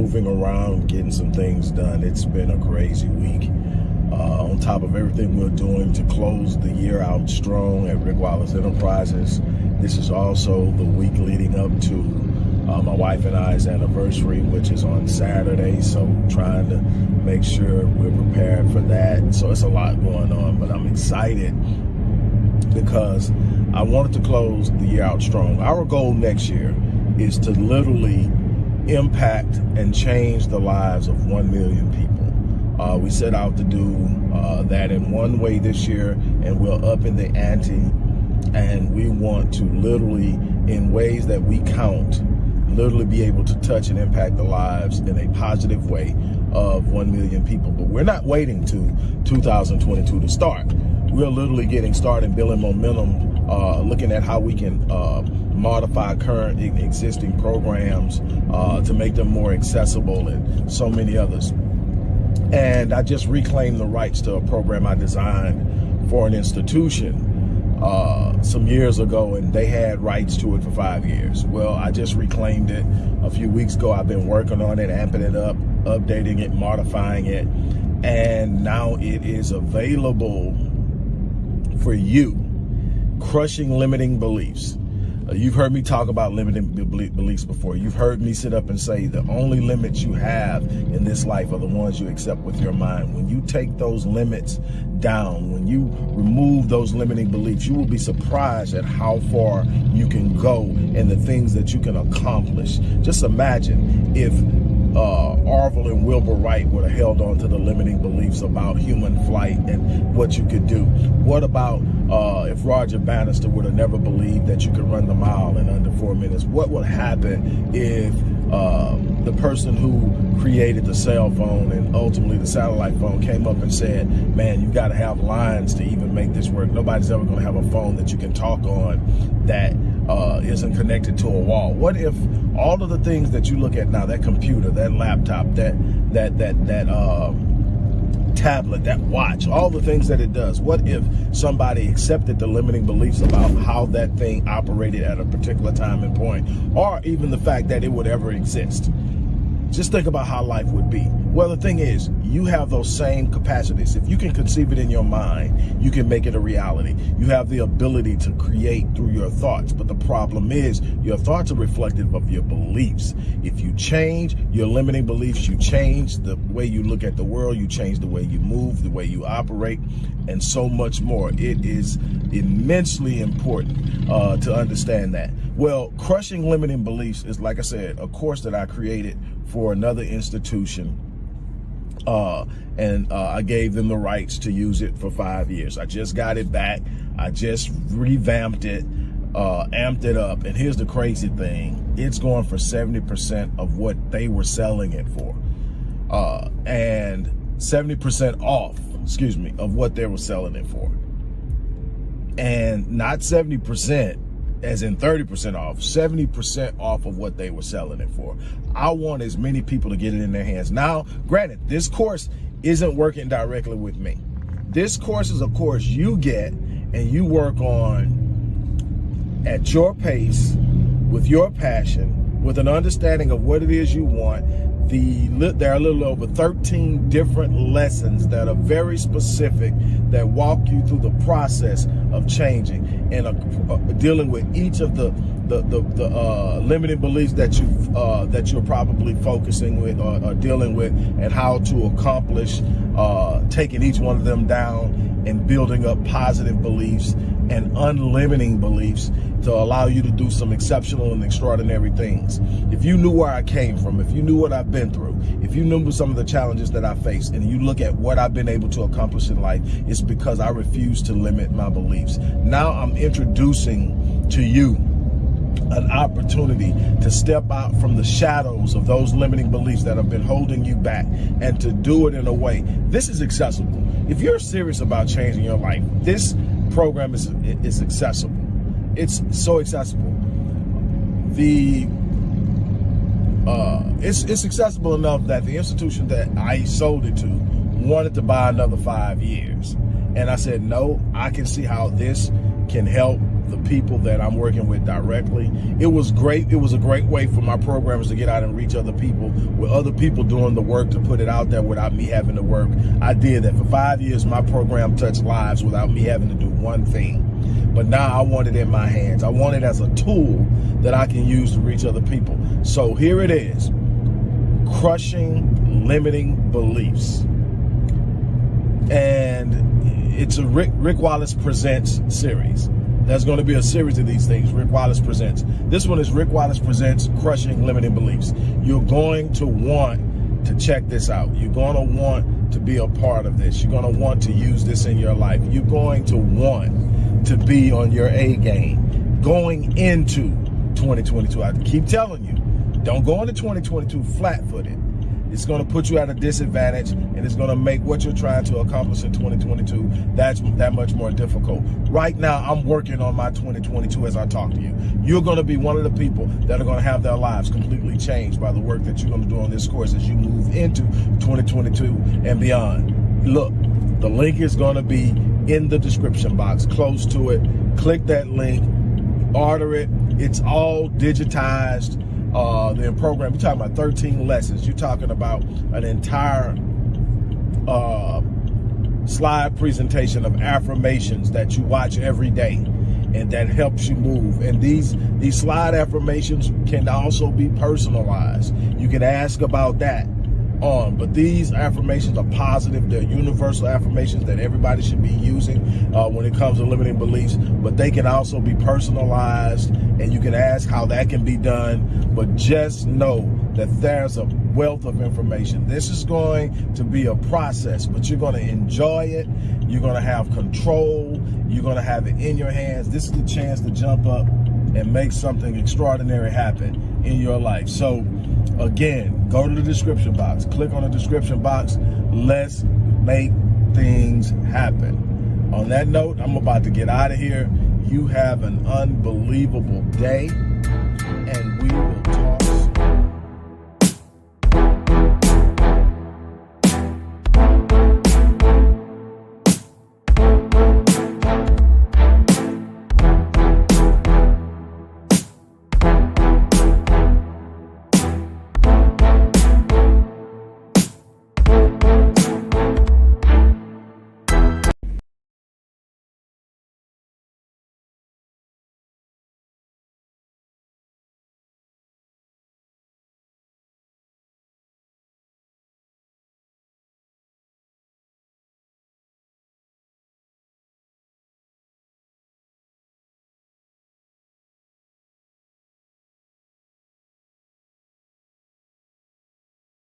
moving around, getting some things done. It's been a crazy week. On top of everything we're doing to close the year out strong at Rick Wallace Enterprises, this is also the week leading up to my wife and I's anniversary, which is on Saturday. So trying to make sure we're prepared for that. So it's a lot going on, but I'm excited because I wanted to close the year out strong. Our goal next year is to literally impact and change the lives of 1 million people. We set out to do that in one way this year, and we're up in the ante, and we want to literally, in ways that we count, literally be able to touch and impact the lives in a positive way of 1 million people. But we're not waiting to 2022 to start. We're literally getting started, building momentum, looking at how we can modify current existing programs to make them more accessible, and so many others. And I just reclaimed the rights to a program I designed for an institution some years ago, and they had rights to it for 5 years. Well, I just reclaimed it a few weeks ago. I've been working on it, amping it up, updating it, modifying it, and now it is available for you. Crushing limiting beliefs. You've heard me talk about limiting beliefs before. You've heard me sit up and say the only limits you have in this life are the ones you accept with your mind. When you take those limits down, when you remove those limiting beliefs, you will be surprised at how far you can go and the things that you can accomplish. Just imagine if Orville and Wilbur Wright would have held on to the limiting beliefs about human flight and what you could do. What about if Roger Bannister would have never believed that you could run the mile in under 4 minutes? What would happen if the person who created the cell phone and ultimately the satellite phone came up and said, man, you got to have lines to even make this work. Nobody's ever going to have a phone that you can talk on that isn't connected to a wall. What if all of the things that you look at now, that computer, that laptop, that tablet, that watch, all the things that it does, what if somebody accepted the limiting beliefs about how that thing operated at a particular time and point, or even the fact that it would ever exist? Just think about how life would be. Well, the thing is, you have those same capacities. If you can conceive it in your mind, you can make it a reality. You have the ability to create through your thoughts. But the problem is, your thoughts are reflective of your beliefs. If you change your limiting beliefs, you change the way you look at the world, you change the way you move, the way you operate, and so much more. It is immensely important to understand that. Well, crushing limiting beliefs is, like I said, a course that I created for another institution. And I gave them the rights to use it for 5 years. I just got it back. I just revamped it, amped it up. And here's the crazy thing. It's going for 70% of what they were selling it for. And 70% off, of what they were selling it for. And not 70%. As in 30% off, 70% off of what they were selling it for. I want as many people to get it in their hands. Now, granted, this course isn't working directly with me. This course is a course you get and you work on at your pace, with your passion, with an understanding of what it is you want. There are a little over 13 different lessons that are very specific that walk you through the process of changing and dealing with each of the limiting beliefs that you're probably focusing with or dealing with, and how to accomplish taking each one of them down and building up positive beliefs and unlimiting beliefs to allow you to do some exceptional and extraordinary things. If you knew where I came from, if you knew what I've been through, if you knew some of the challenges that I faced, and you look at what I've been able to accomplish in life, it's because I refuse to limit my beliefs. Now I'm introducing to you an opportunity to step out from the shadows of those limiting beliefs that have been holding you back, and to do it in a way. This is accessible. If you're serious about changing your life, this program is accessible. It's so accessible. It's accessible enough that the institution that I sold it to wanted to buy another 5 years. And I said, no, I can see how this can help the people that I'm working with directly. It was great. It was a great way for my programmers to get out and reach other people, with other people doing the work to put it out there without me having to work. I did that for 5 years. My program touched lives without me having to do one thing. But now I want it in my hands. I want it as a tool that I can use to reach other people. So here it is. Crushing limiting beliefs. And it's a Rick Wallace Presents series. There's going to be a series of these things, Rick Wallace Presents. This one is Rick Wallace Presents Crushing Limiting Beliefs. You're going to want to check this out. You're going to want to be a part of this. You're going to want to use this in your life. You're going to want to be on your A game going into 2022. I keep telling you, don't go into 2022 flat-footed. It's going to put you at a disadvantage, and it's going to make what you're trying to accomplish in 2022 that much more difficult. Right now, I'm working on my 2022 as I talk to you. You're going to be one of the people that are going to have their lives completely changed by the work that you're going to do on this course as you move into 2022 and beyond. Look, the link is going to be in the description box, close to it. Click that link, order it. It's all digitized. The program, you're talking about 13 lessons. You're talking about an entire slide presentation of affirmations that you watch every day and that helps you move. And these slide affirmations can also be personalized. You can ask about that but these affirmations are positive. They're universal affirmations that everybody should be using when it comes to limiting beliefs, but they can also be personalized, and you can ask how that can be done. But just know that there's a wealth of information. This is going to be a process, but you're going to enjoy it. You're going to have control. You're going to have it in your hands. This is the chance to jump up and make something extraordinary happen in your life. So again, go to the description box, click on the description box. Let's make things happen. On that note, I'm about to get out of here. You have an unbelievable day, and we will